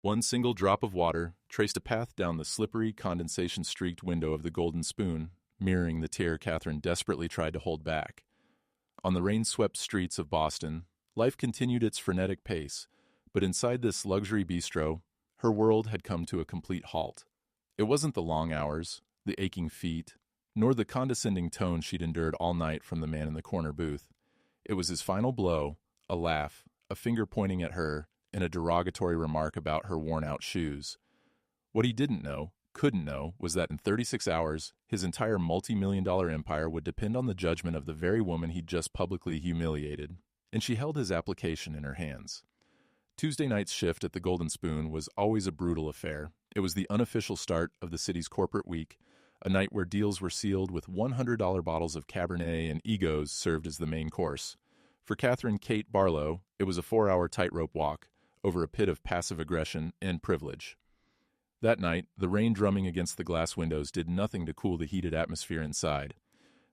One single drop of water traced a path down the slippery, condensation-streaked window of the Golden Spoon, mirroring the tear Catherine desperately tried to hold back. On the rain-swept streets of Boston, life continued its frenetic pace, but inside this luxury bistro, her world had come to a complete halt. It wasn't the long hours, the aching feet, nor the condescending tone she'd endured all night from the man in the corner booth. It was his final blow, a laugh, a finger pointing at her, and a derogatory remark about her worn-out shoes. What he didn't know, couldn't know, was that in 36 hours, his entire multi-million-dollar empire would depend on the judgment of the very woman he'd just publicly humiliated, and she held his application in her hands. Tuesday night's shift at the Golden Spoon was always a brutal affair. It was the unofficial start of the city's corporate week, a night where deals were sealed with $100 bottles of Cabernet and Egos served as the main course. For Catherine Kate Barlow, it was a 4-hour tightrope walk over a pit of passive aggression and privilege. That night, the rain drumming against the glass windows did nothing to cool the heated atmosphere inside.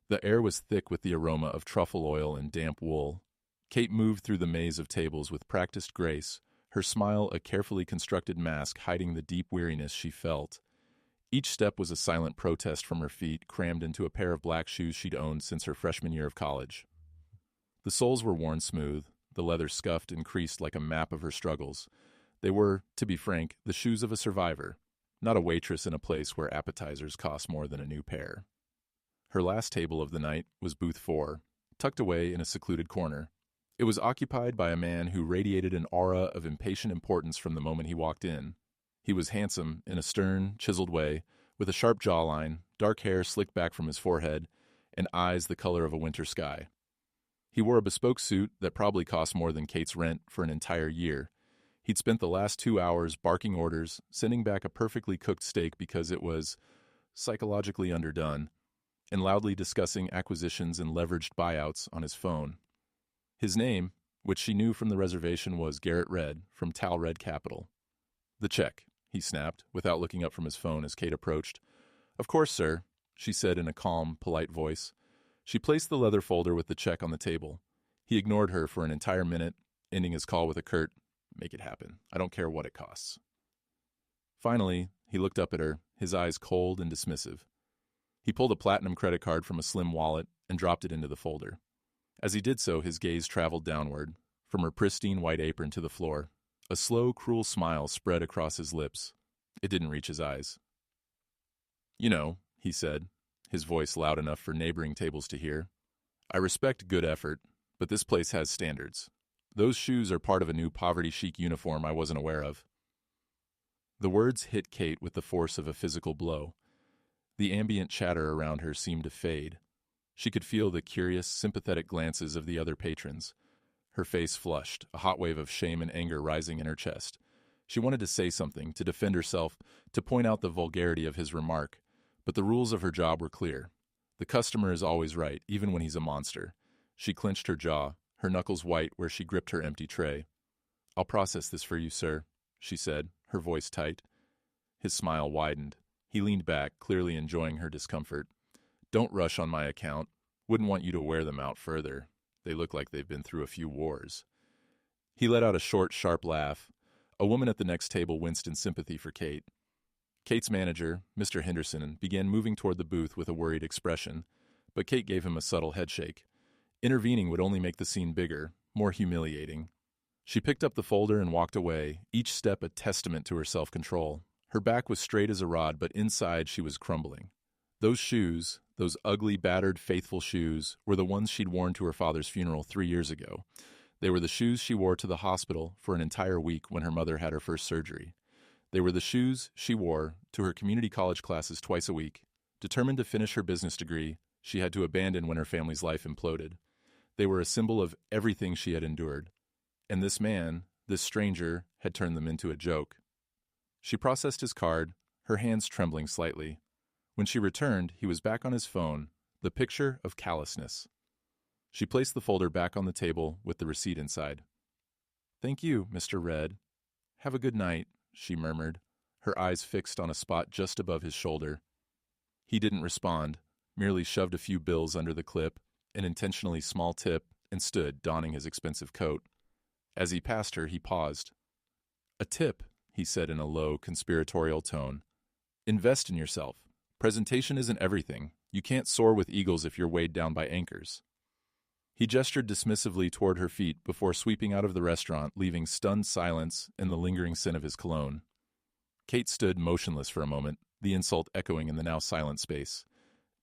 The air was thick with the aroma of truffle oil and damp wool. Kate moved through the maze of tables with practiced grace, her smile a carefully constructed mask hiding the deep weariness she felt. Each step was a silent protest from her feet, crammed into a pair of black shoes she'd owned since her freshman year of college. The soles were worn smooth, the leather scuffed and creased like a map of her struggles. They were, to be frank, the shoes of a survivor, not a waitress in a place where appetizers cost more than a new pair. Her last table of the night was booth 4, tucked away in a secluded corner. It was occupied by a man who radiated an aura of impatient importance from the moment he walked in. He was handsome in a stern, chiseled way, with a sharp jawline, dark hair slicked back from his forehead, and eyes the color of a winter sky. He wore a bespoke suit that probably cost more than Kate's rent for an entire year. He'd spent the last 2 hours barking orders, sending back a perfectly cooked steak because it was psychologically underdone, and loudly discussing acquisitions and leveraged buyouts on his phone. His name, which she knew from the reservation, was Garrett Red from Tal Red Capital. "The check," he snapped, without looking up from his phone as Kate approached. "Of course, sir," she said in a calm, polite voice. She placed the leather folder with the check on the table. He ignored her for an entire minute, ending his call with a curt, "Make it happen. I don't care what it costs." Finally, he looked up at her, his eyes cold and dismissive. He pulled a platinum credit card from a slim wallet and dropped it into the folder. As he did so, his gaze traveled downward, from her pristine white apron to the floor. A slow, cruel smile spread across his lips. It didn't reach his eyes. "You know," he said, his voice loud enough for neighboring tables to hear, "I respect good effort, but this place has standards. Those shoes are part of a new poverty-chic uniform I wasn't aware of." The words hit Kate with the force of a physical blow. The ambient chatter around her seemed to fade. She could feel the curious, sympathetic glances of the other patrons. Her face flushed, a hot wave of shame and anger rising in her chest. She wanted to say something, to defend herself, to point out the vulgarity of his remark, but the rules of her job were clear. The customer is always right, even when he's a monster. She clenched her jaw, her knuckles white where she gripped her empty tray. "I'll process this for you, sir," she said, her voice tight. His smile widened. He leaned back, clearly enjoying her discomfort. "Don't rush on my account. Wouldn't want you to wear them out further. They look like they've been through a few wars." He let out a short, sharp laugh. A woman at the next table winced in sympathy for Kate. Kate's manager, Mr. Henderson, began moving toward the booth with a worried expression, but Kate gave him a subtle headshake. Intervening would only make the scene bigger, more humiliating. She picked up the folder and walked away, each step a testament to her self-control. Her back was straight as a rod, but inside she was crumbling. Those shoes, those ugly, battered, faithful shoes, were the ones she'd worn to her father's funeral 3 years ago. They were the shoes she wore to the hospital for an entire week when her mother had her first surgery. They were the shoes she wore to her community college classes twice a week. Determined to finish her business degree, she had to abandon when her family's life imploded. They were a symbol of everything she had endured. And this man, this stranger, had turned them into a joke. She processed his card, her hands trembling slightly. When she returned, he was back on his phone, the picture of callousness. She placed the folder back on the table with the receipt inside. "Thank you, Mr. Red. Have a good night," she murmured, her eyes fixed on a spot just above his shoulder. He didn't respond, merely shoved a few bills under the clip, an intentionally small tip, and stood, donning his expensive coat. As he passed her, he paused. "A tip," he said in a low, conspiratorial tone. Invest in yourself. Presentation isn't everything. You can't soar with eagles if you're weighed down by anchors. He gestured dismissively toward her feet before sweeping out of the restaurant, leaving stunned silence and the lingering scent of his cologne. Kate stood motionless for a moment, the insult echoing in the now silent space.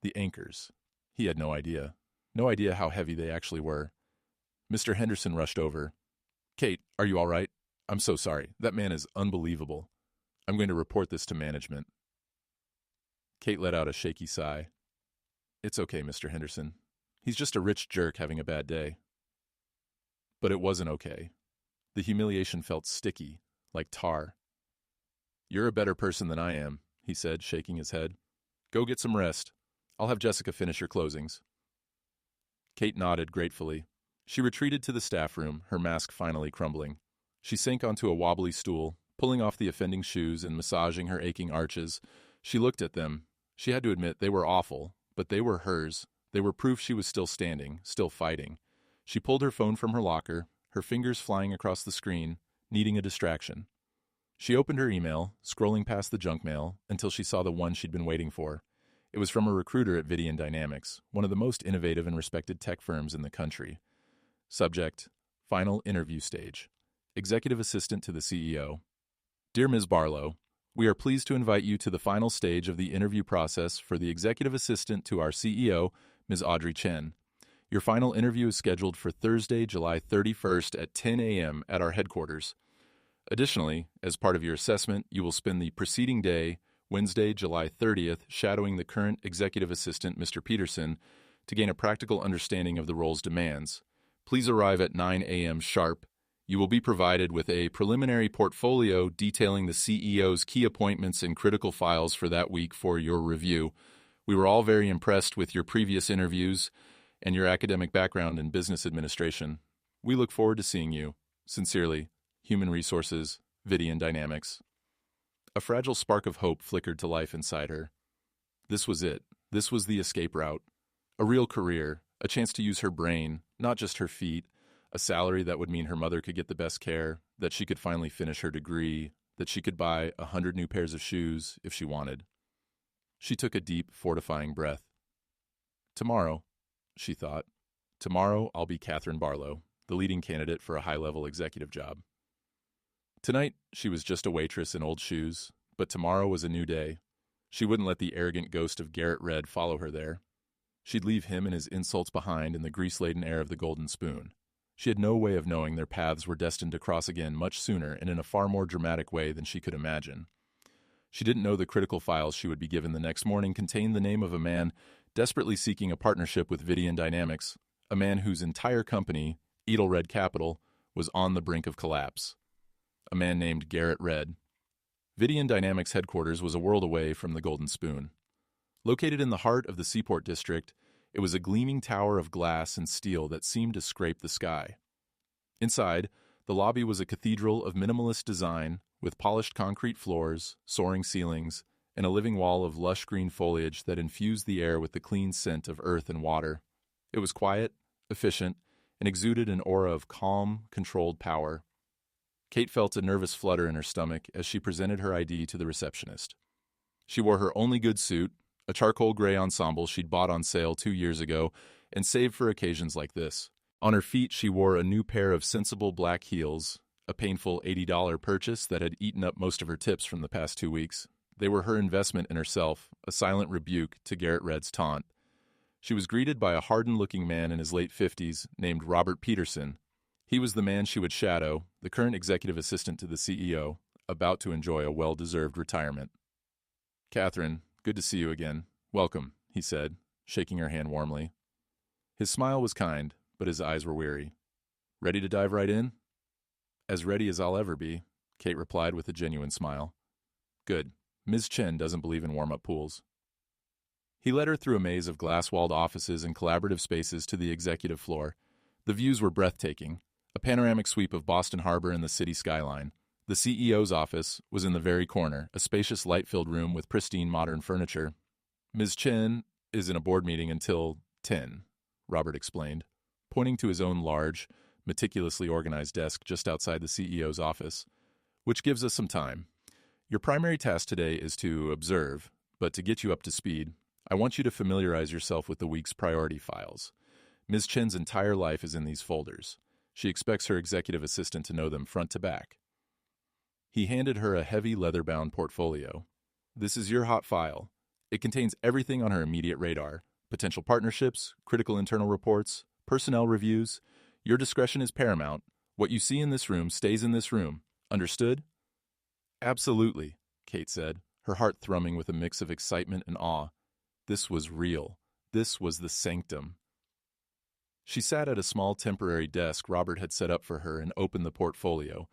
The anchors. He had no idea. No idea how heavy they actually were. Mr. Henderson rushed over. Kate, are you all right? I'm so sorry. That man is unbelievable. I'm going to report this to management. Kate let out a shaky sigh. It's okay, Mr. Henderson. He's just a rich jerk having a bad day. But it wasn't okay. The humiliation felt sticky, like tar. You're a better person than I am, he said, shaking his head. Go get some rest. I'll have Jessica finish your closings. Kate nodded gratefully. She retreated to the staff room, her mask finally crumbling. She sank onto a wobbly stool, pulling off the offending shoes and massaging her aching arches. She looked at them. She had to admit they were awful, but they were hers. They were proof she was still standing, still fighting. She pulled her phone from her locker, her fingers flying across the screen, needing a distraction. She opened her email, scrolling past the junk mail, until she saw the one she'd been waiting for. It was from a recruiter at Vidian Dynamics, one of the most innovative and respected tech firms in the country. Subject: Final interview stage. Executive Assistant to the CEO. Dear Ms. Barlow, we are pleased to invite you to the final stage of the interview process for the Executive Assistant to our CEO, Ms. Audrey Chen. Your final interview is scheduled for Thursday, July 31st at 10 a.m. at our headquarters. Additionally, as part of your assessment, you will spend the preceding day, Wednesday, July 30th, shadowing the current Executive Assistant, Mr. Peterson, to gain a practical understanding of the role's demands. Please arrive at 9 a.m. sharp. You will be provided with a preliminary portfolio detailing the CEO's key appointments and critical files for that week for your review. We were all very impressed with your previous interviews and your academic background in business administration. We look forward to seeing you. Sincerely, Human Resources, Vidian Dynamics. A fragile spark of hope flickered to life inside her. This was it. This was the escape route. A real career, a chance to use her brain, not just her feet, a salary that would mean her mother could get the best care, that she could finally finish her degree, that she could buy 100 new pairs of shoes if she wanted. She took a deep, fortifying breath. Tomorrow, she thought, tomorrow I'll be Catherine Barlow, the leading candidate for a high-level executive job. Tonight, she was just a waitress in old shoes, but tomorrow was a new day. She wouldn't let the arrogant ghost of Garrett Red follow her there. She'd leave him and his insults behind in the grease-laden air of the Golden Spoon. She had no way of knowing their paths were destined to cross again much sooner and in a far more dramatic way than she could imagine. She didn't know the critical files she would be given the next morning contained the name of a man desperately seeking a partnership with Vidian Dynamics, a man whose entire company, Edelred Capital, was on the brink of collapse. A man named Garrett Red. Vidian Dynamics headquarters was a world away from the Golden Spoon. Located in the heart of the Seaport District, it was a gleaming tower of glass and steel that seemed to scrape the sky. Inside, the lobby was a cathedral of minimalist design with polished concrete floors, soaring ceilings, and a living wall of lush green foliage that infused the air with the clean scent of earth and water. It was quiet, efficient, and exuded an aura of calm, controlled power. Kate felt a nervous flutter in her stomach as she presented her ID to the receptionist. She wore her only good suit, a charcoal gray ensemble she'd bought on sale 2 years ago and saved for occasions like this. On her feet, she wore a new pair of sensible black heels, a painful $80 purchase that had eaten up most of her tips from the past 2 weeks. They were her investment in herself, a silent rebuke to Garrett Red's taunt. She was greeted by a hardened-looking man in his late 50s named Robert Peterson. He was the man she would shadow, the current executive assistant to the CEO, about to enjoy a well-deserved retirement. Catherine, good to see you again. Welcome, he said, shaking her hand warmly. His smile was kind, but his eyes were weary. Ready to dive right in? As ready as I'll ever be, Kate replied with a genuine smile. Good. Ms. Chen doesn't believe in warm-up pools. He led her through a maze of glass-walled offices and collaborative spaces to the executive floor. The views were breathtaking, a panoramic sweep of Boston Harbor and the city skyline. The CEO's office was in the very corner, a spacious light-filled room with pristine modern furniture. Ms. Chen is in a board meeting until 10, Robert explained, pointing to his own large, meticulously organized desk just outside the CEO's office. which gives us some time. Your primary task today is to observe, but to get you up to speed, I want you to familiarize yourself with the week's priority files. Ms. Chen's entire life is in these folders. She expects her executive assistant to know them front to back. He handed her a heavy leather-bound portfolio. This is your hot file. It contains everything on her immediate radar: potential partnerships, critical internal reports, personnel reviews. Your discretion is paramount. What you see in this room stays in this room. Understood? Absolutely, Kate said, her heart thrumming with a mix of excitement and awe. This was real. This was the sanctum. She sat at a small temporary desk Robert had set up for her and opened the portfolio.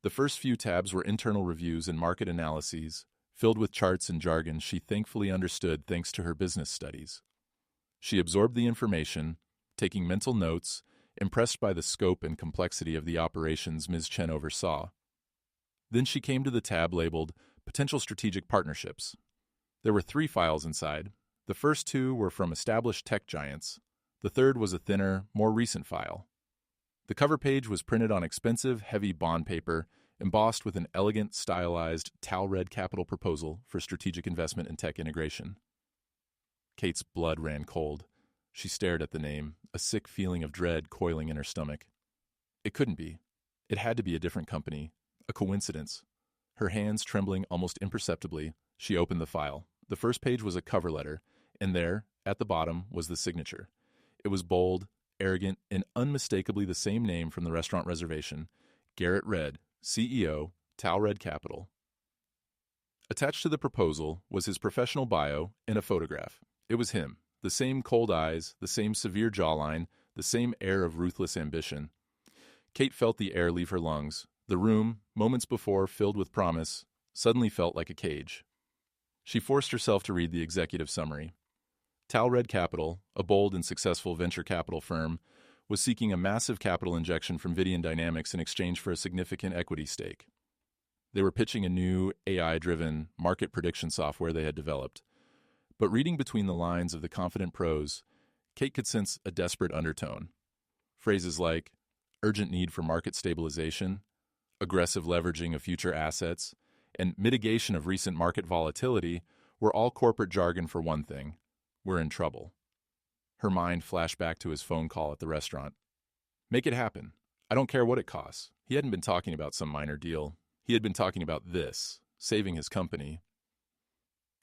The first few tabs were internal reviews and market analyses, filled with charts and jargon she thankfully understood thanks to her business studies. She absorbed the information, taking mental notes, impressed by the scope and complexity of the operations Ms. Chen oversaw. Then she came to the tab labeled Potential Strategic Partnerships. There were 3 files inside. The first 2 were from established tech giants. The third was a thinner, more recent file. The cover page was printed on expensive, heavy bond paper, embossed with an elegant, stylized, towel-red capital proposal for strategic investment and tech integration. Kate's blood ran cold. She stared at the name, a sick feeling of dread coiling in her stomach. It couldn't be. It had to be a different company, a coincidence. Her hands trembling almost imperceptibly, she opened the file. The first page was a cover letter, and there, at the bottom, was the signature. It was bold, arrogant, and unmistakably the same name from the restaurant reservation: Garrett Red, CEO, Towel Red Capital. Attached to the proposal was his professional bio and a photograph. It was him, the same cold eyes, the same severe jawline, the same air of ruthless ambition. Kate felt the air leave her lungs. The room, moments before filled with promise, suddenly felt like a cage. She forced herself to read the executive summary. Towel Red Capital, a bold and successful venture capital firm, was seeking a massive capital injection from Vidian Dynamics in exchange for a significant equity stake. They were pitching a new AI-driven market prediction software they had developed. But reading between the lines of the confident prose, Kate could sense a desperate undertone. Phrases like urgent need for market stabilization, aggressive leveraging of future assets, and mitigation of recent market volatility were all corporate jargon for one thing: we're in trouble. Her mind flashed back to his phone call at the restaurant. Make it happen. I don't care what it costs. He hadn't been talking about some minor deal. He had been talking about this, saving his company.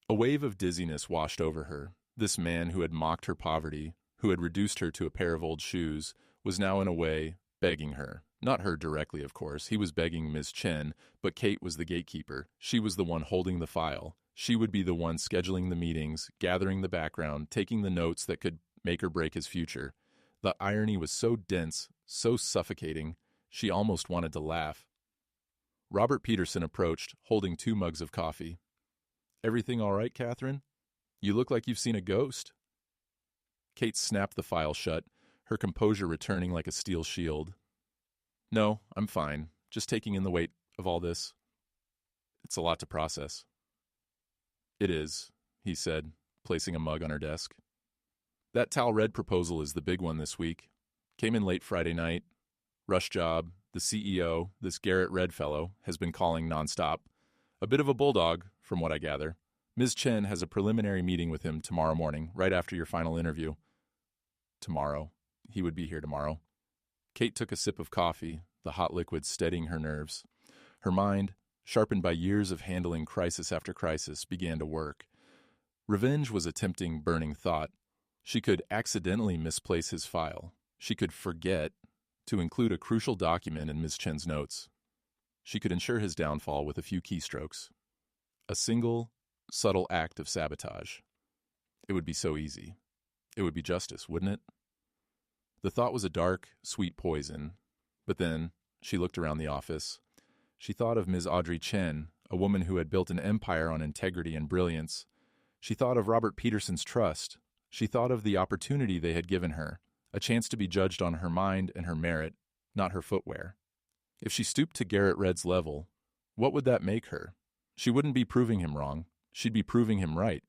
A wave of dizziness washed over her. This man who had mocked her poverty, who had reduced her to a pair of old shoes, was now in a way begging her. Not her directly, of course. He was begging Ms. Chen, but Kate was the gatekeeper. She was the one holding the file. She would be the one scheduling the meetings, gathering the background, taking the notes that could make or break his future. The irony was so dense, so suffocating, she almost wanted to laugh. Robert Peterson approached, holding 2 mugs of coffee. Everything all right, Catherine? You look like you've seen a ghost. Kate snapped the file shut, her composure returning like a steel shield. No, I'm fine. Just taking in the weight of all this. It's a lot to process. It is, he said, placing a mug on her desk. That Towel Red proposal is the big one this week. Came in late Friday night. Rush job. The CEO, this Garrett Red fellow, has been calling nonstop. A bit of a bulldog, from what I gather. Ms. Chen has a preliminary meeting with him tomorrow morning, right after your final interview. Tomorrow. He would be here tomorrow. Kate took a sip of coffee, the hot liquid steadying her nerves. Her mind, sharpened by years of handling crisis after crisis, began to work. Revenge was a tempting, burning thought. She could accidentally misplace his file. She could forget to include a crucial document in Ms. Chen's notes. She could ensure his downfall with a few keystrokes. A single, subtle act of sabotage. It would be so easy. It would be justice, wouldn't it? The thought was a dark, sweet poison. But then, she looked around the office. She thought of Ms. Audrey Chen, a woman who had built an empire on integrity and brilliance. She thought of Robert Peterson's trust. She thought of the opportunity they had given her, a chance to be judged on her mind and her merit, not her footwear. If she stooped to Garrett Red's level, what would that make her? She wouldn't be proving him wrong. She'd be proving him right.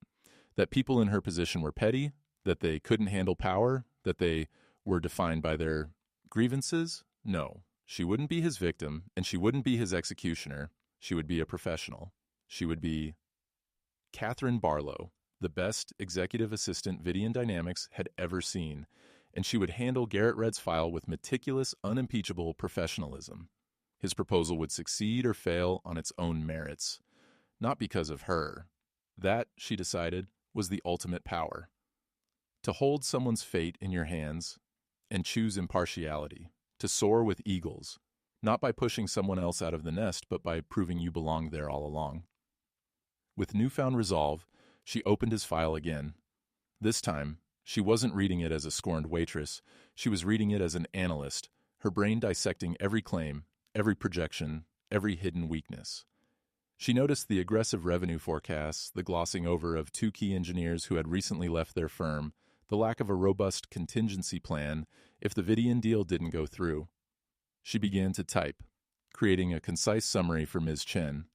That people in her position were petty, that they couldn't handle power, that they were defined by their grievances? No, She wouldn't be his victim, and she wouldn't be his executioner. She would be a professional. She would be Catherine Barlow, the best executive assistant Vidian Dynamics had ever seen, and she would handle Garrett Red's file with meticulous, unimpeachable professionalism. His proposal would succeed or fail on its own merits, not because of her. That, she decided, was the ultimate power. To hold someone's fate in your hands and choose impartiality, to soar with eagles, not by pushing someone else out of the nest, but by proving you belonged there all along. With newfound resolve, she opened his file again. This time, she wasn't reading it as a scorned waitress. She was reading it as an analyst, her brain dissecting every claim, every projection, every hidden weakness. She noticed the aggressive revenue forecasts, the glossing over of 2 key engineers who had recently left their firm, the lack of a robust contingency plan if the Vidian deal didn't go through. She began to type, creating a concise summary for Ms. Chen.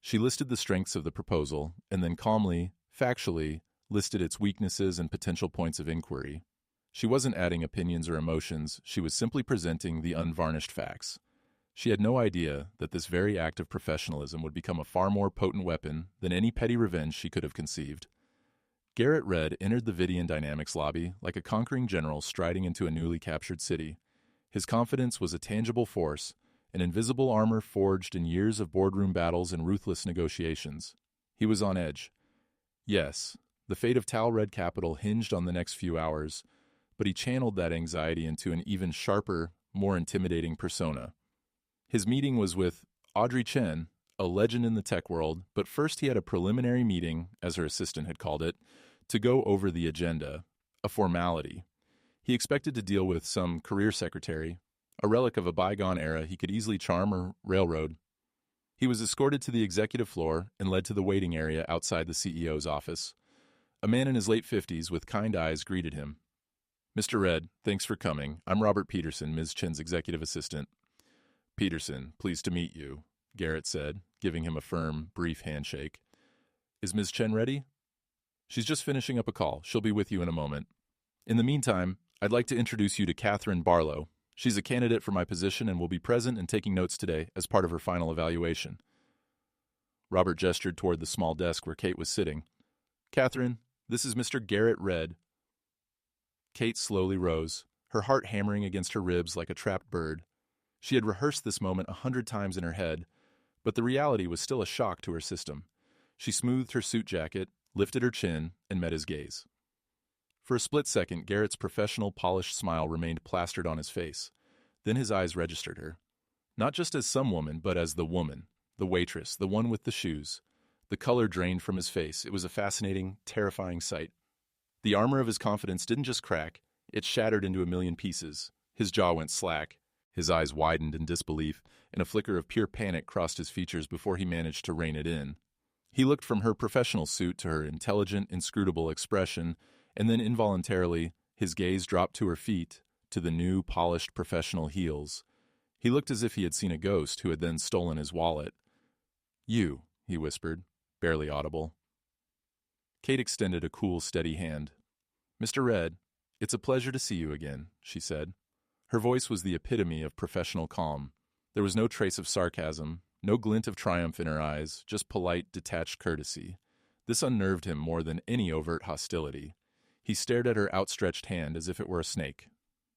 She listed the strengths of the proposal, and then calmly, factually, listed its weaknesses and potential points of inquiry. She wasn't adding opinions or emotions, she was simply presenting the unvarnished facts. She had no idea that this very act of professionalism would become a far more potent weapon than any petty revenge she could have conceived. Garrett Red entered the Vidian Dynamics lobby like a conquering general striding into a newly captured city. His confidence was a tangible force, an invisible armor forged in years of boardroom battles and ruthless negotiations. He was on edge. Yes, the fate of Tal Red Capital hinged on the next few hours, but he channeled that anxiety into an even sharper, more intimidating persona. His meeting was with Audrey Chen, a legend in the tech world, but first he had a preliminary meeting, as her assistant had called it, to go over the agenda, a formality. He expected to deal with some career secretary, a relic of a bygone era he could easily charm or railroad. He was escorted to the executive floor and led to the waiting area outside the CEO's office. A man in his late 50s with kind eyes greeted him. "Mr. Red, thanks for coming. I'm Robert Peterson, Ms. Chen's executive assistant." "Peterson, pleased to meet you," Garrett said, giving him a firm, brief handshake. "Is Ms. Chen ready?" "She's just finishing up a call. She'll be with you in a moment. In the meantime, I'd like to introduce you to Catherine Barlow. She's a candidate for my position and will be present and taking notes today as part of her final evaluation." Robert gestured toward the small desk where Kate was sitting. "Catherine, this is Mr. Garrett Red." Kate slowly rose, her heart hammering against her ribs like a trapped bird. She had rehearsed this moment 100 times in her head, but the reality was still a shock to her system. She smoothed her suit jacket, lifted her chin, and met his gaze. For a split second, Garrett's professional, polished smile remained plastered on his face. Then his eyes registered her. Not just as some woman, but as the woman, the waitress, the one with the shoes. The color drained from his face. It was a fascinating, terrifying sight. The armor of his confidence didn't just crack, it shattered into a million pieces. His jaw went slack. His eyes widened in disbelief, and a flicker of pure panic crossed his features before he managed to rein it in. He looked from her professional suit to her intelligent, inscrutable expression, and then involuntarily, his gaze dropped to her feet, to the new, polished professional heels. He looked as if he had seen a ghost who had then stolen his wallet. "You," he whispered, barely audible. Kate extended a cool, steady hand. "Mr. Red, it's a pleasure to see you again," she said. Her voice was the epitome of professional calm. There was no trace of sarcasm, no glint of triumph in her eyes, just polite, detached courtesy. This unnerved him more than any overt hostility. He stared at her outstretched hand as if it were a snake.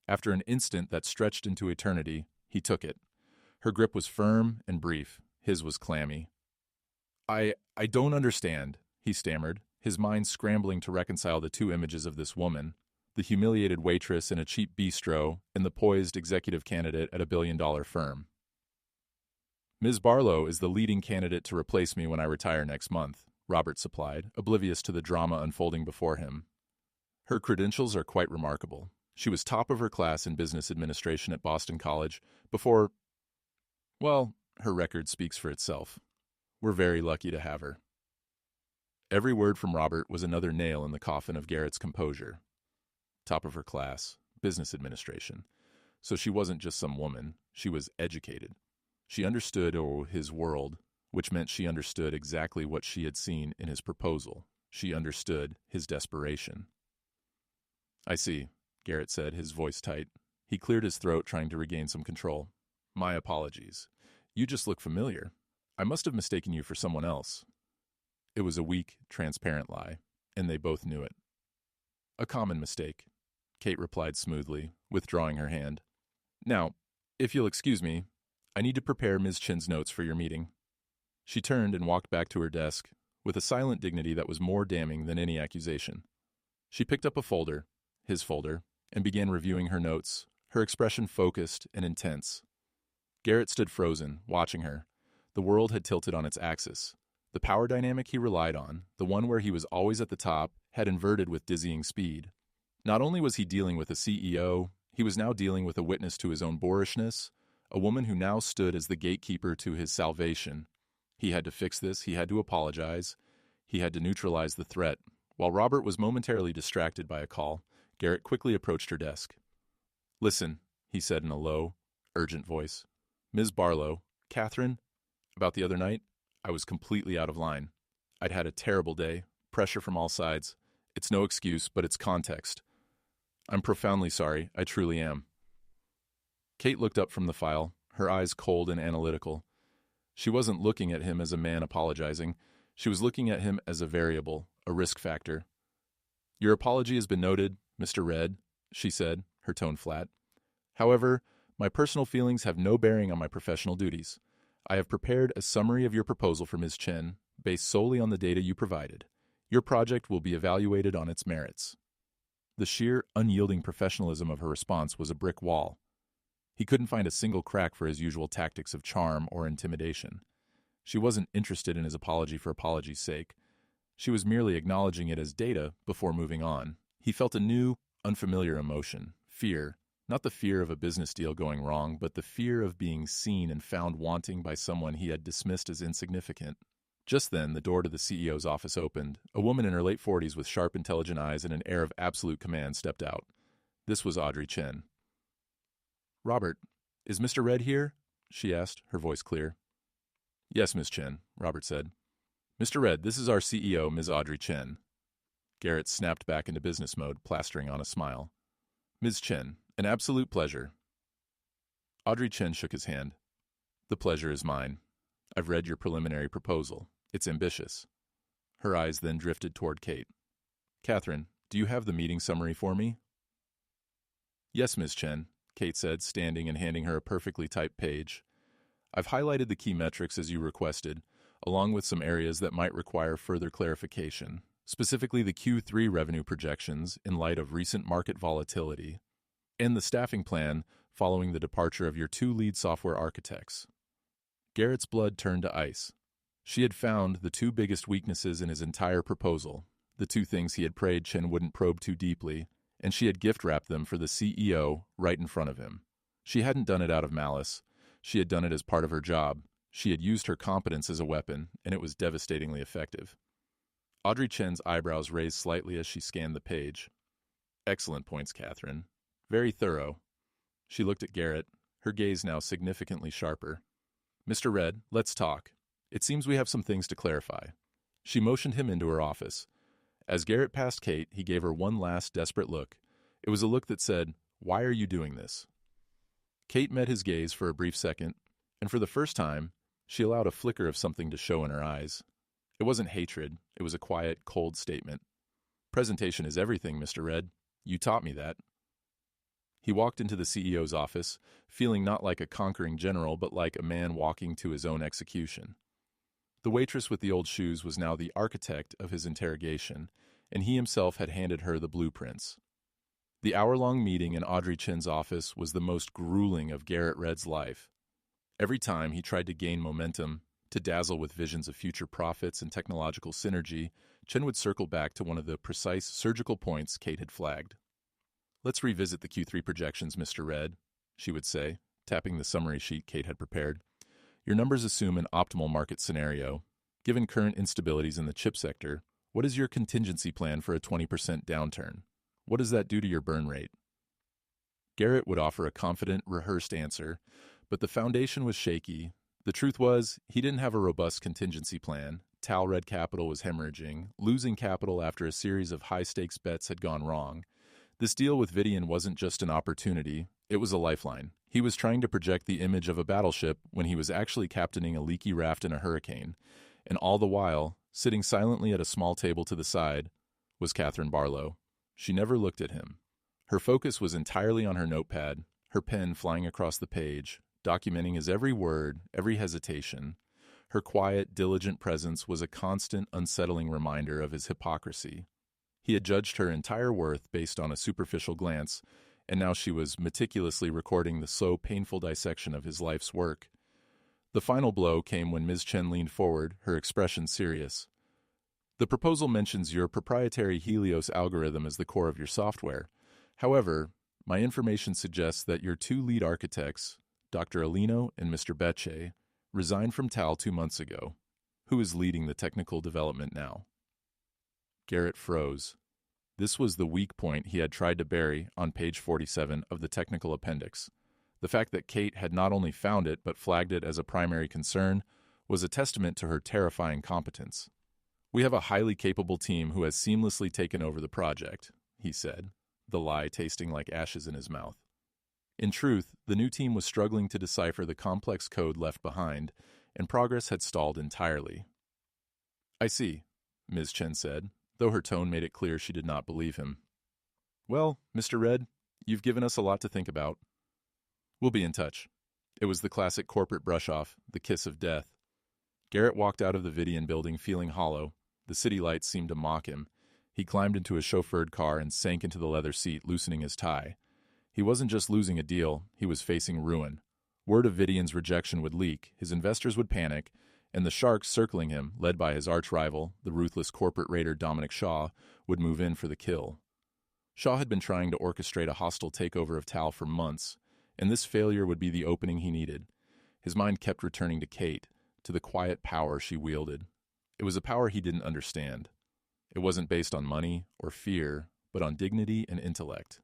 After an instant that stretched into eternity, he took it. Her grip was firm and brief. His was clammy. I don't understand," he stammered, his mind scrambling to reconcile the two images of this woman, the humiliated waitress in a cheap bistro and the poised executive candidate at a billion-dollar firm. "Ms. Barlow is the leading candidate to replace me when I retire next month," Robert supplied, oblivious to the drama unfolding before him. "Her credentials are quite remarkable. She was top of her class in business administration at Boston College before, well, her record speaks for itself. We're very lucky to have her." Every word from Robert was another nail in the coffin of Garrett's composure. Top of her class, business administration. So she wasn't just some woman, she was educated. She understood his world, which meant she understood exactly what she had seen in his proposal. She understood his desperation. "I see," Garrett said, his voice tight. He cleared his throat, trying to regain some control. My apologies. You just look familiar. I must have mistaken you for someone else. It was a weak, transparent lie, and they both knew it. A common mistake, Kate replied smoothly, withdrawing her hand. Now, if you'll excuse me, I need to prepare Ms. Chin's notes for your meeting. She turned and walked back to her desk, with a silent dignity that was more damning than any accusation. She picked up a folder, his folder, and began reviewing her notes, her expression focused and intense. Garrett stood frozen, watching her. The world had tilted on its axis. The power dynamic he relied on, the one where he was always at the top, had inverted with dizzying speed. Not only was he dealing with a CEO, he was now dealing with a witness to his own boorishness, a woman who now stood as the gatekeeper to his salvation. He had to fix this, he had to apologize, he had to neutralize the threat. While Robert was momentarily distracted by a call, Garrett quickly approached her desk. Listen, he said in a low, urgent voice. Ms. Barlow, Catherine, about the other night, I was completely out of line. I'd had a terrible day, pressure from all sides. It's no excuse, but it's context. I'm profoundly sorry, I truly am. Kate looked up from the file, her eyes cold and analytical. She wasn't looking at him as a man apologizing. She was looking at him as a variable, a risk factor. Your apology has been noted, Mr. Red, she said, her tone flat. However, my personal feelings have no bearing on my professional duties. I have prepared a summary of your proposal for Ms. Chen, based solely on the data you provided. Your project will be evaluated on its merits. The sheer, unyielding professionalism of her response was a brick wall. He couldn't find a single crack for his usual tactics of charm or intimidation. She wasn't interested in his apology for apology's sake. She was merely acknowledging it as data before moving on. He felt a new, unfamiliar emotion, fear, not the fear of a business deal going wrong, but the fear of being seen and found wanting by someone he had dismissed as insignificant. Just then, the door to the CEO's office opened. A woman in her late 40s with sharp, intelligent eyes and an air of absolute command stepped out. This was Audrey Chen. Robert, is Mr. Red here? She asked, her voice clear. Yes, Miss Chen, Robert said. Mr. Red, this is our CEO, Ms. Audrey Chen. Garrett snapped back into business mode, plastering on a smile. Ms. Chen, an absolute pleasure. Audrey Chen shook his hand. The pleasure is mine. I've read your preliminary proposal. It's ambitious. Her eyes then drifted toward Kate. Catherine, do you have the meeting summary for me? Yes, Ms. Chen, Kate said, standing and handing her a perfectly typed page. I've highlighted the key metrics as you requested, along with some areas that might require further clarification, specifically the Q3 revenue projections in light of recent market volatility, and the staffing plan following the departure of your two lead software architects. Garrett's blood turned to ice. She had found the two biggest weaknesses in his entire proposal, the two things he had prayed Chen wouldn't probe too deeply, and she had gift-wrapped them for the CEO right in front of him. She hadn't done it out of malice. She had done it as part of her job. She had used her competence as a weapon, and it was devastatingly effective. Audrey Chen's eyebrows raised slightly as she scanned the page. Excellent points, Catherine. Very thorough. She looked at Garrett, her gaze now significantly sharper. Mr. Red, let's talk. It seems we have some things to clarify. She motioned him into her office. As Garrett passed Kate, he gave her one last desperate look. It was a look that said, Why are you doing this? Kate met his gaze for a brief second, and for the first time, she allowed a flicker of something to show in her eyes. It wasn't hatred, it was a quiet, cold statement. Presentation is everything, Mr. Red. You taught me that. He walked into the CEO's office, feeling not like a conquering general, but like a man walking to his own execution. The waitress with the old shoes was now the architect of his interrogation, and he himself had handed her the blueprints. The hour-long meeting in Audrey Chen's office was the most grueling of Garrett Red's life. Every time he tried to gain momentum, to dazzle with visions of future profits and technological synergy, Chen would circle back to one of the precise surgical points Kate had flagged. Let's revisit the Q3 projections, Mr. Red, she would say, tapping the summary sheet Kate had prepared. Your numbers assume an optimal market scenario. Given current instabilities in the chip sector, what is your contingency plan for a 20% downturn? What does that do to your burn rate? Garrett would offer a confident, rehearsed answer, but the foundation was shaky. The truth was, he didn't have a robust contingency plan. Tal Red Capital was hemorrhaging, losing capital after a series of high-stakes bets had gone wrong. This deal with Vidian wasn't just an opportunity, It was a lifeline. He was trying to project the image of a battleship when he was actually captaining a leaky raft in a hurricane. And all the while, sitting silently at a small table to the side, was Catherine Barlow. She never looked at him. Her focus was entirely on her notepad, her pen flying across the page, documenting his every word, every hesitation. Her quiet, diligent presence was a constant, unsettling reminder of his hypocrisy. He had judged her entire worth based on a superficial glance, and now she was meticulously recording the slow, painful dissection of his life's work. The final blow came when Ms. Chen leaned forward, her expression serious. The proposal mentions your proprietary Helios algorithm as the core of your software. However, my information suggests that your two lead architects, Dr. Alino and Mr. Becce, resigned from TAL 2 months ago. Who is leading the technical development now? Garrett froze. This was the weak point he had tried to bury on page 47 of the technical appendix. The fact that Kate had not only found it but flagged it as a primary concern was a testament to her terrifying competence. We have a highly capable team who has seamlessly taken over the project, he said, the lie tasting like ashes in his mouth. In truth, the new team was struggling to decipher the complex code left behind, and progress had stalled entirely. I see, Ms. Chen said, though her tone made it clear she did not believe him. Well, Mr. Red, you've given us a lot to think about. We'll be in touch. It was the classic corporate brush-off, the kiss of death. Garrett walked out of the Vidian building feeling hollow. The city lights seemed to mock him. He climbed into a chauffeured car and sank into the leather seat, loosening his tie. He wasn't just losing a deal, he was facing ruin. Word of Vidian's rejection would leak, his investors would panic, and the sharks circling him, led by his arch-rival, the ruthless corporate raider Dominic Shaw, would move in for the kill. Shaw had been trying to orchestrate a hostile takeover of TAL for months, and this failure would be the opening he needed. His mind kept returning to Kate, to the quiet power she wielded. It was a power he didn't understand. It wasn't based on money or fear, but on dignity and intellect.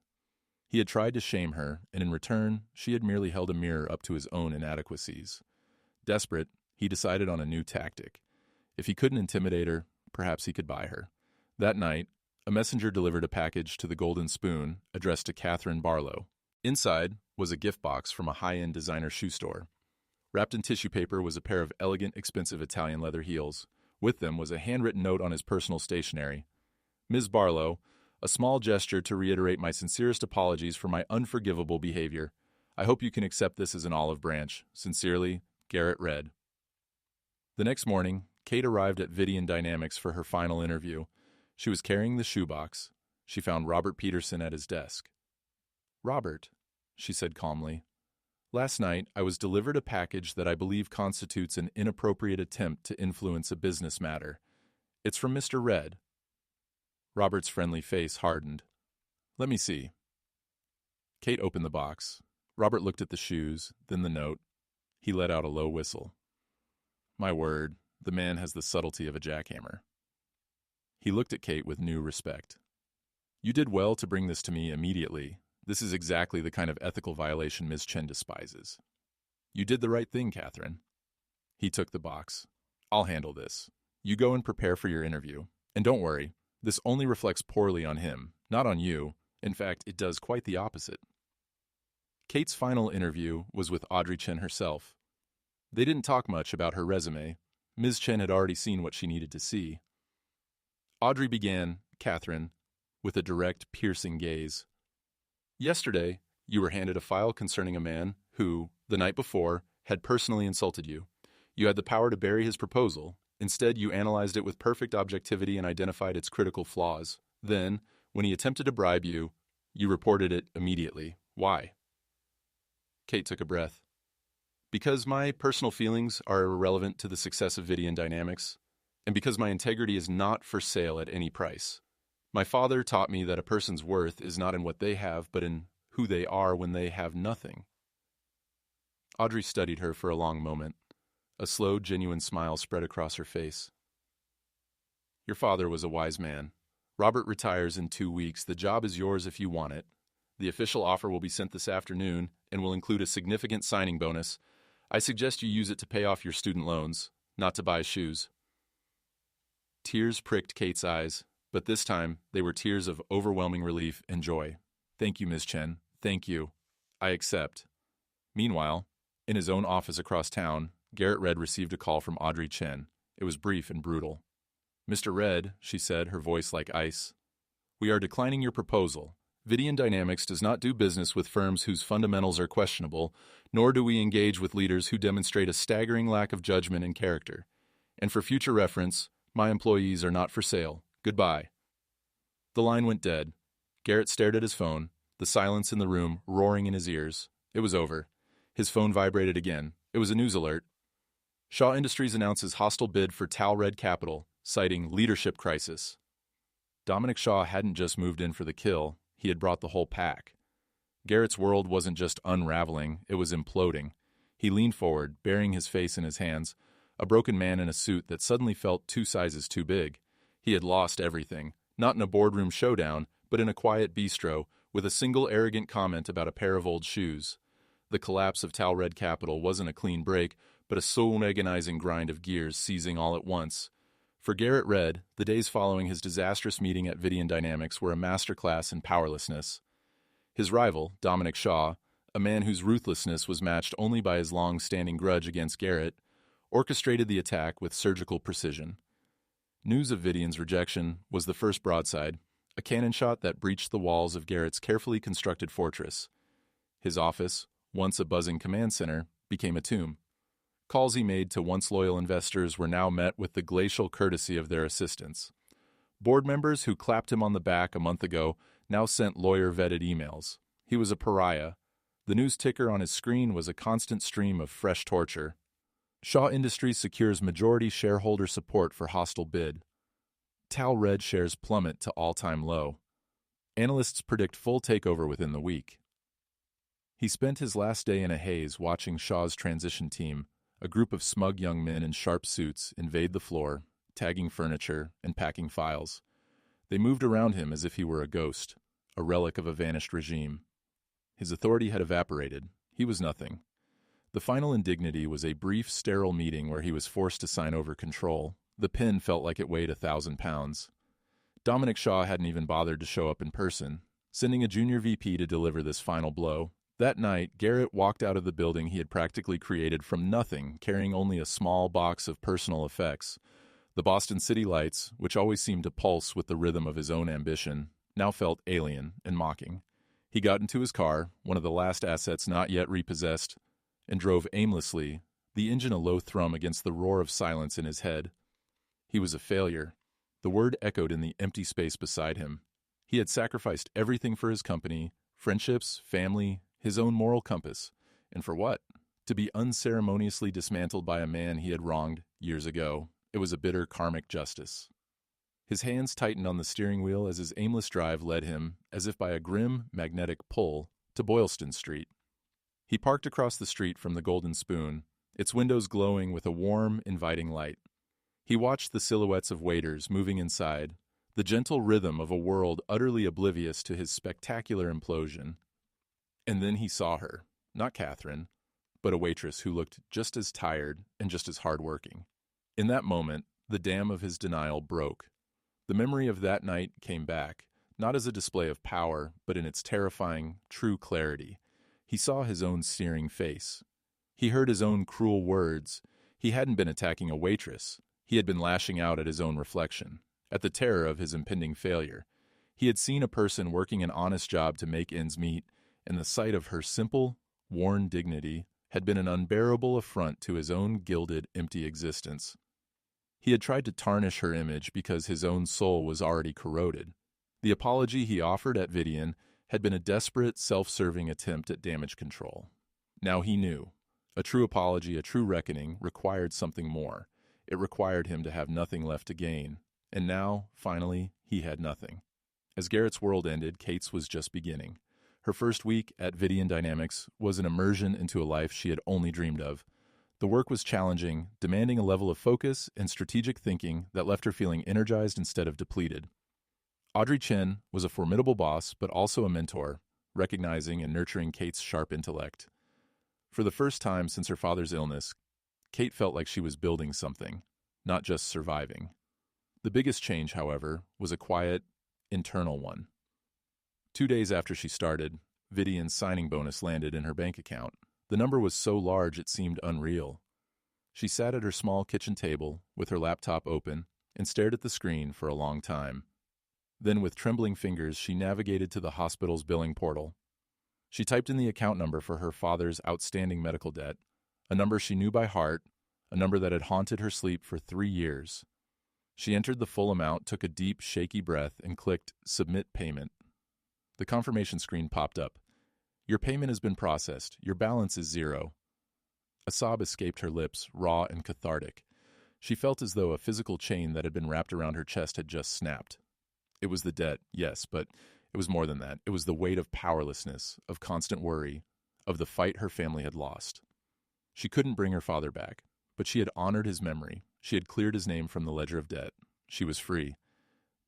He had tried to shame her, and in return, she had merely held a mirror up to his own inadequacies. Desperate, he decided on a new tactic. If he couldn't intimidate her, perhaps he could buy her. That night, a messenger delivered a package to the Golden Spoon addressed to Catherine Barlow. Inside was a gift box from a high-end designer shoe store. Wrapped in tissue paper was a pair of elegant, expensive Italian leather heels. With them was a handwritten note on his personal stationery. Ms. Barlow, a small gesture to reiterate my sincerest apologies for my unforgivable behavior. I hope you can accept this as an olive branch. Sincerely, Garrett Red. The next morning, Kate arrived at Vidian Dynamics for her final interview. She was carrying the shoebox. She found Robert Peterson at his desk. Robert, she said calmly, last night I was delivered a package that I believe constitutes an inappropriate attempt to influence a business matter. It's from Mr. Red. Robert's friendly face hardened. Let me see. Kate opened the box. Robert looked at the shoes, then the note. He let out a low whistle. My word, the man has the subtlety of a jackhammer. He looked at Kate with new respect. You did well to bring this to me immediately. This is exactly the kind of ethical violation Ms. Chen despises. You did the right thing, Catherine. He took the box. I'll handle this. You go and prepare for your interview. And don't worry, this only reflects poorly on him, not on you. In fact, it does quite the opposite. Kate's final interview was with Audrey Chen herself. They didn't talk much about her resume. Ms. Chen had already seen what she needed to see. Audrey began, Catherine, with a direct, piercing gaze. Yesterday, you were handed a file concerning a man who, the night before, had personally insulted you. You had the power to bury his proposal. Instead, you analyzed it with perfect objectivity and identified its critical flaws. Then, when he attempted to bribe you, you reported it immediately. Why? Kate took a breath. Because my personal feelings are irrelevant to the success of Vidian Dynamics, and because my integrity is not for sale at any price. My father taught me that a person's worth is not in what they have, but in who they are when they have nothing. Audrey studied her for a long moment. A slow, genuine smile spread across her face. Your father was a wise man. Robert retires in 2 weeks. The job is yours if you want it. The official offer will be sent this afternoon and will include a significant signing bonus. I suggest you use it to pay off your student loans, not to buy shoes. Tears pricked Kate's eyes, but this time they were tears of overwhelming relief and joy. Thank you, Ms. Chen. Thank you. I accept. Meanwhile, in his own office across town, Garrett Red received a call from Audrey Chen. It was brief and brutal. "Mr. Red," she said, her voice like ice, "we are declining your proposal. Vidian Dynamics does not do business with firms whose fundamentals are questionable, nor do we engage with leaders who demonstrate a staggering lack of judgment and character. And for future reference, my employees are not for sale. Goodbye." The line went dead. Garrett stared at his phone, the silence in the room roaring in his ears. It was over. His phone vibrated again. It was a news alert. Shaw Industries announces hostile bid for Talred Capital, citing leadership crisis. Dominic Shaw hadn't just moved in for the kill, he had brought the whole pack. Garrett's world wasn't just unraveling, it was imploding. He leaned forward, burying his face in his hands, a broken man in a suit that suddenly felt 2 sizes too big. He had lost everything, not in a boardroom showdown, but in a quiet bistro, with a single arrogant comment about a pair of old shoes. The collapse of Talred Capital wasn't a clean break, but a soul-agonizing grind of gears seizing all at once. For Garrett Red, the days following his disastrous meeting at Vidian Dynamics were a masterclass in powerlessness. His rival, Dominic Shaw, a man whose ruthlessness was matched only by his long-standing grudge against Garrett, orchestrated the attack with surgical precision. News of Vidian's rejection was the first broadside, a cannon shot that breached the walls of Garrett's carefully constructed fortress. His office, once a buzzing command center, became a tomb. Calls he made to once loyal investors were now met with the glacial courtesy of their assistants. Board members who clapped him on the back a month ago now sent lawyer-vetted emails. He was a pariah. The news ticker on his screen was a constant stream of fresh torture. Shaw Industries secures majority shareholder support for hostile bid. Talred shares plummet to all-time low. Analysts predict full takeover within the week. He spent his last day in a haze watching Shaw's transition team, a group of smug young men in sharp suits, invade the floor, tagging furniture and packing files. They moved around him as if he were a ghost, a relic of a vanished regime. His authority had evaporated. He was nothing. The final indignity was a brief, sterile meeting where he was forced to sign over control. The pen felt like it weighed 1,000 pounds. Dominic Shaw hadn't even bothered to show up in person, sending a junior VP to deliver this final blow. That night, Garrett walked out of the building he had practically created from nothing, carrying only a small box of personal effects. The Boston city lights, which always seemed to pulse with the rhythm of his own ambition, now felt alien and mocking. He got into his car, one of the last assets not yet repossessed, and drove aimlessly, the engine a low thrum against the roar of silence in his head. He was a failure. The word echoed in the empty space beside him. He had sacrificed everything for his company, friendships, family, his own moral compass. And for what? To be unceremoniously dismantled by a man he had wronged years ago. It was a bitter karmic justice. His hands tightened on the steering wheel as his aimless drive led him, as if by a grim, magnetic pull, to Boylston Street. He parked across the street from the Golden Spoon, its windows glowing with a warm, inviting light. He watched the silhouettes of waiters moving inside, the gentle rhythm of a world utterly oblivious to his spectacular implosion. And then he saw her, not Catherine, but a waitress who looked just as tired and just as hardworking. In that moment, the dam of his denial broke. The memory of that night came back, not as a display of power, but in its terrifying, true clarity. He saw his own searing face. He heard his own cruel words. He hadn't been attacking a waitress. He had been lashing out at his own reflection, at the terror of his impending failure. He had seen a person working an honest job to make ends meet, and the sight of her simple, worn dignity had been an unbearable affront to his own gilded, empty existence. He had tried to tarnish her image because his own soul was already corroded. The apology he offered at Vidian had been a desperate, self-serving attempt at damage control. Now he knew. A true apology, a true reckoning, required something more. It required him to have nothing left to gain. And now, finally, he had nothing. As Garrett's world ended, Kate's was just beginning. Her first week at Vidian Dynamics was an immersion into a life she had only dreamed of. The work was challenging, demanding a level of focus and strategic thinking that left her feeling energized instead of depleted. Audrey Chen was a formidable boss, but also a mentor, recognizing and nurturing Kate's sharp intellect. For the first time since her father's illness, Kate felt like she was building something, not just surviving. The biggest change, however, was a quiet, internal one. 2 days after she started, Vidian's signing bonus landed in her bank account. The number was so large it seemed unreal. She sat at her small kitchen table with her laptop open and stared at the screen for a long time. Then, with trembling fingers, she navigated to the hospital's billing portal. She typed in the account number for her father's outstanding medical debt, a number she knew by heart, a number that had haunted her sleep for 3 years. She entered the full amount, took a deep, shaky breath, and clicked Submit Payment. The confirmation screen popped up. Your payment has been processed. Your balance is 0. A sob escaped her lips, raw and cathartic. She felt as though a physical chain that had been wrapped around her chest had just snapped. It was the debt, yes, but it was more than that. It was the weight of powerlessness, of constant worry, of the fight her family had lost. She couldn't bring her father back, but she had honored his memory. She had cleared his name from the ledger of debt. She was free.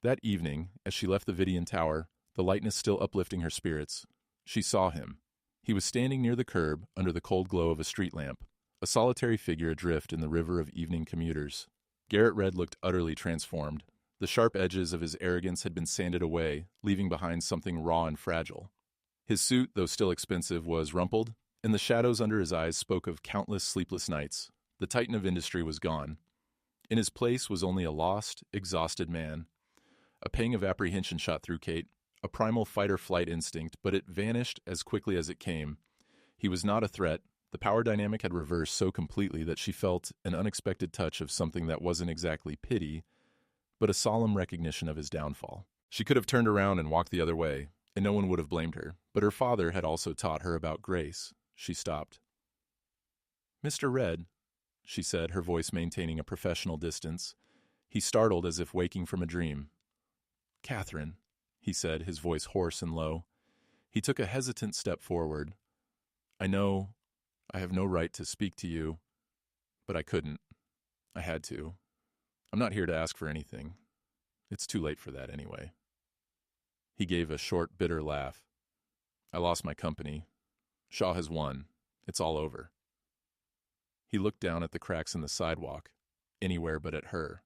That evening, as she left the Vidian Tower, the lightness still uplifting her spirits, she saw him. He was standing near the curb under the cold glow of a street lamp, a solitary figure adrift in the river of evening commuters. Garrett Red looked utterly transformed. The sharp edges of his arrogance had been sanded away, leaving behind something raw and fragile. His suit, though still expensive, was rumpled, and the shadows under his eyes spoke of countless sleepless nights. The titan of industry was gone. In his place was only a lost, exhausted man. A pang of apprehension shot through Kate, a primal fight-or-flight instinct, but it vanished as quickly as it came. He was not a threat. The power dynamic had reversed so completely that she felt an unexpected touch of something that wasn't exactly pity, but a solemn recognition of his downfall. She could have turned around and walked the other way, and no one would have blamed her, but her father had also taught her about grace. She stopped. "Mr. Red," she said, her voice maintaining a professional distance. He startled as if waking from a dream. "Catherine," he said, his voice hoarse and low. He took a hesitant step forward. "I know I have no right to speak to you, but I couldn't. I had to. I'm not here to ask for anything. It's too late for that anyway." He gave a short, bitter laugh. "I lost my company. Shaw has won. It's all over." He looked down at the cracks in the sidewalk, anywhere but at her.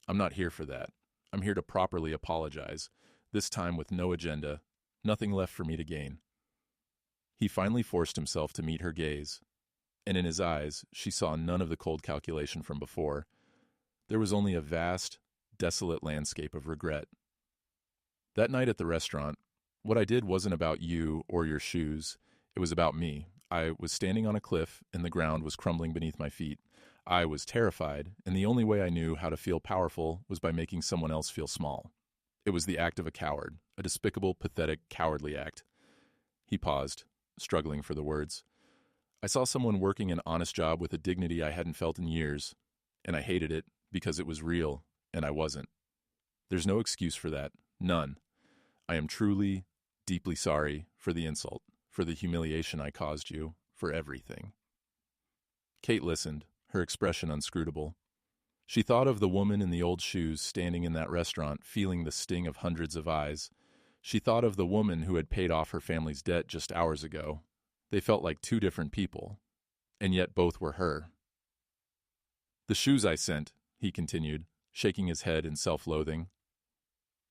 "I'm not here for that. I'm here to properly apologize, this time with no agenda, nothing left for me to gain." He finally forced himself to meet her gaze, and in his eyes she saw none of the cold calculation from before. There was only a vast, desolate landscape of regret. "That night at the restaurant, what I did wasn't about you or your shoes. It was about me. I was standing on a cliff, and the ground was crumbling beneath my feet. I was terrified, and the only way I knew how to feel powerful was by making someone else feel small. It was the act of a coward, a despicable, pathetic, cowardly act." He paused, struggling for the words. "I saw someone working an honest job with a dignity I hadn't felt in years, and I hated it because it was real, and I wasn't. There's no excuse for that. None. I am truly, deeply sorry for the insult, for the humiliation I caused you, for everything." Kate listened, her expression inscrutable. She thought of the woman in the old shoes standing in that restaurant, feeling the sting of hundreds of eyes. She thought of the woman who had paid off her family's debt just hours ago. They felt like two different people, and yet both were her. "The shoes I sent," he continued, shaking his head in self-loathing.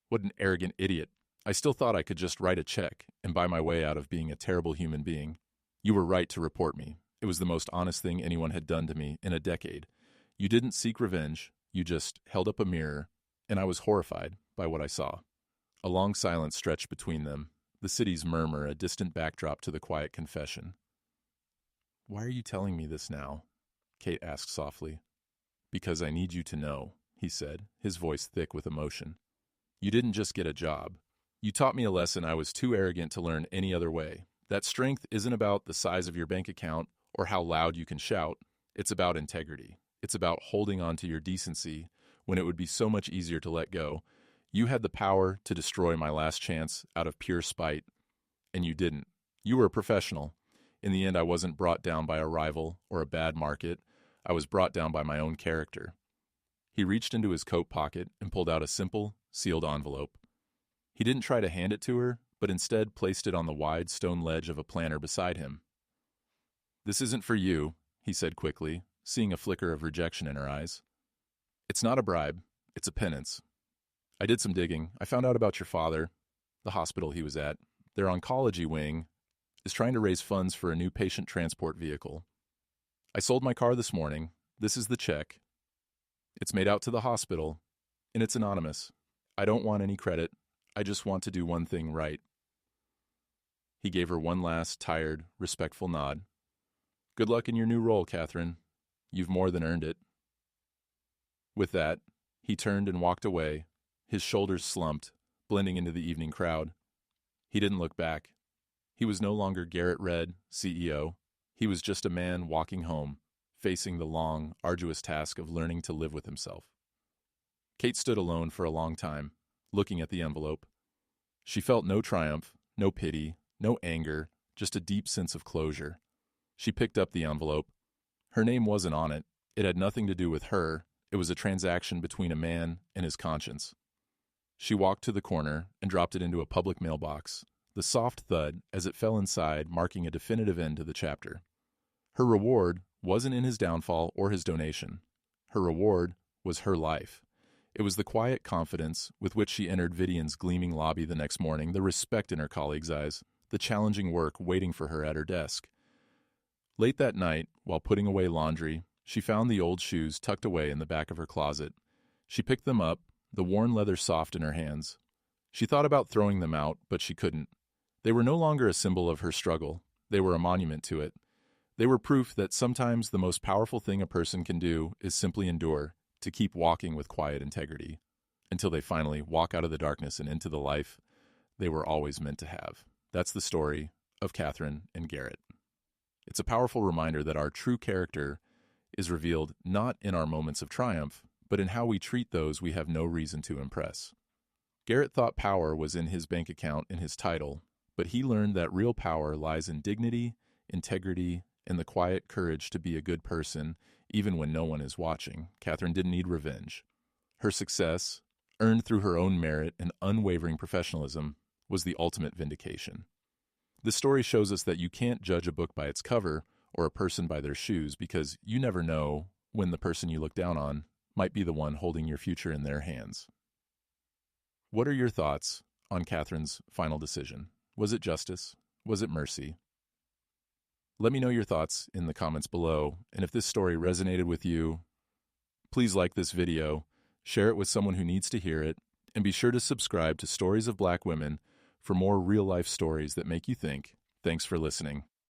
"What an arrogant idiot. I still thought I could just write a check and buy my way out of being a terrible human being. You were right to report me. It was the most honest thing anyone had done to me in a decade. You didn't seek revenge. You just held up a mirror, and I was horrified by what I saw." A long silence stretched between them, the city's murmur a distant backdrop to the quiet confession. "Why are you telling me this now?" Kate asked softly. "Because I need you to know," he said, his voice thick with emotion. "You didn't just get a job. You taught me a lesson I was too arrogant to learn any other way. That strength isn't about the size of your bank account or how loud you can shout. It's about integrity. It's about holding on to your decency when it would be so much easier to let go. You had the power to destroy my last chance out of pure spite, and you didn't. You were a professional. In the end, I wasn't brought down by a rival or a bad market. I was brought down by my own character." He reached into his coat pocket and pulled out a simple, sealed envelope. He didn't try to hand it to her, but instead placed it on the wide stone ledge of a planter beside him. "This isn't for you," he said quickly, seeing a flicker of rejection in her eyes. "It's not a bribe. It's a penance. I did some digging. I found out about your father, the hospital he was at. Their oncology wing is trying to raise funds for a new patient transport vehicle. I sold my car this morning. This is the check. It's made out to the hospital, and it's anonymous. I don't want any credit. I just want to do one thing right. He gave her one last, tired, respectful nod. Good luck in your new role, Catherine. You've more than earned it. With that, he turned and walked away, his shoulders slumped, blending into the evening crowd. He didn't look back. He was no longer Garrett Red, CEO. He was just a man walking home, facing the long, arduous task of learning to live with himself. Kate stood alone for a long time, looking at the envelope. She felt no triumph, no pity, no anger, just a deep sense of closure. She picked up the envelope. Her name wasn't on it. It had nothing to do with her. It was a transaction between a man and his conscience. She walked to the corner and dropped it into a public mailbox, the soft thud as it fell inside, marking a definitive end to the chapter. Her reward wasn't in his downfall or his donation. Her reward was her life. It was the quiet confidence with which she entered Vidian's gleaming lobby the next morning, the respect in her colleagues' eyes, the challenging work waiting for her at her desk. Late that night, while putting away laundry, she found the old shoes tucked away in the back of her closet. She picked them up, the worn leather soft in her hands. She thought about throwing them out, but she couldn't. They were no longer a symbol of her struggle. They were a monument to it. They were proof that sometimes the most powerful thing a person can do is simply endure, to keep walking with quiet integrity, until they finally walk out of the darkness and into the life they were always meant to have. That's the story of Catherine and Garrett. It's a powerful reminder that our true character is revealed not in our moments of triumph, but in how we treat those we have no reason to impress. Garrett thought power was in his bank account and his title, but he learned that real power lies in dignity, integrity, and the quiet courage to be a good person, even when no one is watching. Catherine didn't need revenge. Her success, earned through her own merit and unwavering professionalism, was the ultimate vindication. This story shows us that you can't judge a book by its cover or a person by their shoes, because you never know when the person you look down on might be the one holding your future in their hands. What are your thoughts on Catherine's final decision? Was it justice? Was it mercy? Let me know your thoughts in the comments below, and if this story resonated with you, please like this video, share it with someone who needs to hear it, and be sure to subscribe to Stories of Black Women for more real-life stories that make you think. Thanks for listening.